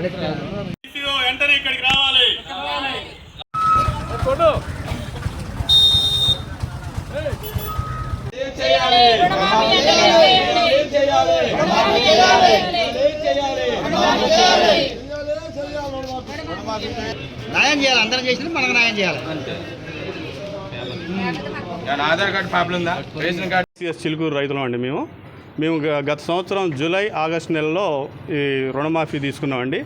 వెంటనే ఇక్కడికి రావాలి. న్యాయం చేయాలి, అందరం చేసింది మనకు న్యాయం చేయాలి. ఆధార్ కార్డు ప్రాబ్లం ఉందా? Ration card. చిలుకూరు రైతులం అండి. మేము గత సంవత్సరం జూలై ఆగస్టు నెలలో ఈ రుణమాఫీ తీసుకున్నామండి.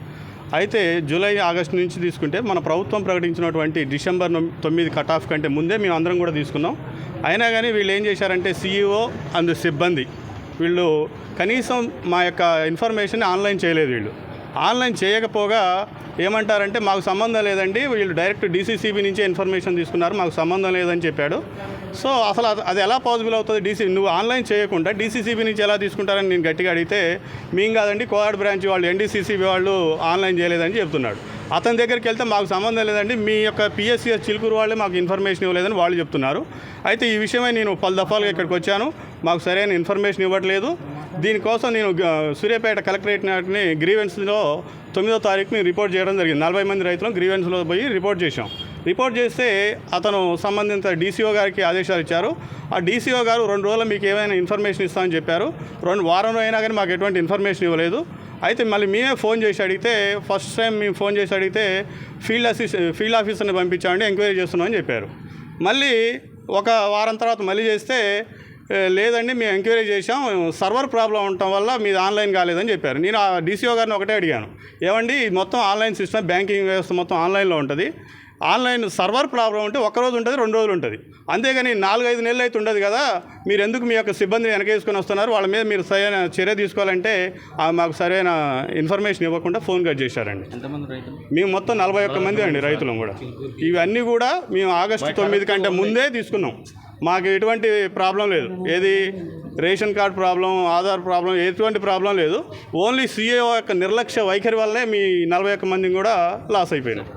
అయితే జూలై ఆగస్టు నుంచి తీసుకుంటే మన ప్రభుత్వం ప్రకటించినటువంటి డిసెంబర్ 9 కట్ ఆఫ్ కంటే ముందే మేము అందరం కూడా తీసుకున్నాం. అయినా కానీ వీళ్ళు ఏం చేశారంటే CEO అండ్ సిబ్బంది వీళ్ళు కనీసం మా యొక్క ఇన్ఫర్మేషన్ ఆన్లైన్ చేయలేదు. వీళ్ళు ఆన్లైన్ చేయకపోగా ఏమంటారంటే మాకు సంబంధం లేదండి, వీళ్ళు డైరెక్ట్ DCCB నుంచే ఇన్ఫర్మేషన్ తీసుకున్నారు, మాకు సంబంధం లేదని చెప్పాడు. సో అసలు అది ఎలా పాసిబుల్ అవుతుంది? నువ్వు ఆన్లైన్ చేయకుండా DCCB నుంచి ఎలా తీసుకుంటారని నేను గట్టిగా అడిగితే, మేము కాదండి కోఆర్డ్ బ్రాంచ్ వాళ్ళు NDCCB వాళ్ళు ఆన్లైన్ చేయలేదని చెప్తున్నాడు. అతని దగ్గరికి వెళ్తే మాకు సంబంధం లేదండి, మీ యొక్క PSCS చిలుకూరు వాళ్ళే మాకు ఇన్ఫర్మేషన్ ఇవ్వలేదని వాళ్ళు చెప్తున్నారు. అయితే ఈ విషయమై నేను పలు దఫాలుగా ఇక్కడికి వచ్చాను, మాకు సరైన ఇన్ఫర్మేషన్ ఇవ్వట్లేదు. దీనికోసం నేను సూర్యాపేట కలెక్టరేట్ని గ్రీవెన్స్లో 9వ తారీఖుని రిపోర్ట్ చేయడం జరిగింది. 40 మంది రైతులు గ్రీవెన్స్లో పోయి రిపోర్ట్ చేశాం. రిపోర్ట్ చేస్తే అతను సంబంధిత DCO గారికి ఆదేశాలు ఇచ్చారు. ఆ DCO గారు 2 రోజుల్లో మీకు ఏమైనా ఇన్ఫర్మేషన్ ఇస్తామని చెప్పారు. వారం అయినా కానీ మాకు ఎటువంటి ఇన్ఫర్మేషన్ ఇవ్వలేదు. అయితే మళ్ళీ మేమే ఫోన్ చేసి అడిగితే, ఫస్ట్ టైం మేము ఫోన్ చేసి అడిగితే ఫీల్డ్ ఆఫీసర్ని పంపించామండి, ఎంక్వైరీ చేస్తున్నామని చెప్పారు. మళ్ళీ ఒక వారం తర్వాత మళ్ళీ చేస్తే, లేదండి మేము ఎంక్వైరీ చేసాం, సర్వర్ ప్రాబ్లం ఉండటం వల్ల మీది ఆన్లైన్ కాలేదని చెప్పారు. నేను ఆ DCO గారిని ఒకటే అడిగాను, ఏమండి మొత్తం ఆన్లైన్ సిస్టమ్, బ్యాంకింగ్ వ్యవస్థ మొత్తం ఆన్లైన్లో ఉంటుంది, ఆన్లైన్ సర్వర్ ప్రాబ్లం ఉంటే 1 రోజు ఉంటుంది, 2 రోజులు ఉంటుంది, అంతేగాని 4-5 నెలలు అయితే ఉండదు కదా, మీరు ఎందుకు మీ యొక్క సిబ్బందిని వెనకేసుకొని వస్తున్నారు, వాళ్ళ మీద మీరు సరైన చర్య తీసుకోవాలంటే మాకు సరైన ఇన్ఫర్మేషన్ ఇవ్వకుండా ఫోన్ కట్ చేశారండి. మేము మొత్తం 41 మంది అండి రైతులం కూడా. ఇవన్నీ కూడా మేము ఆగస్టు 9 కంటే ముందే తీసుకున్నాం. మాకు ఎటువంటి ప్రాబ్లం లేదు, ఏది ration card problem, Aadhaar problem, ఎటువంటి ప్రాబ్లం లేదు. ఓన్లీ CEO యొక్క నిర్లక్ష్య వైఖరి వల్లనే మీ 41 మందిని కూడా లాస్ అయిపోయినాం.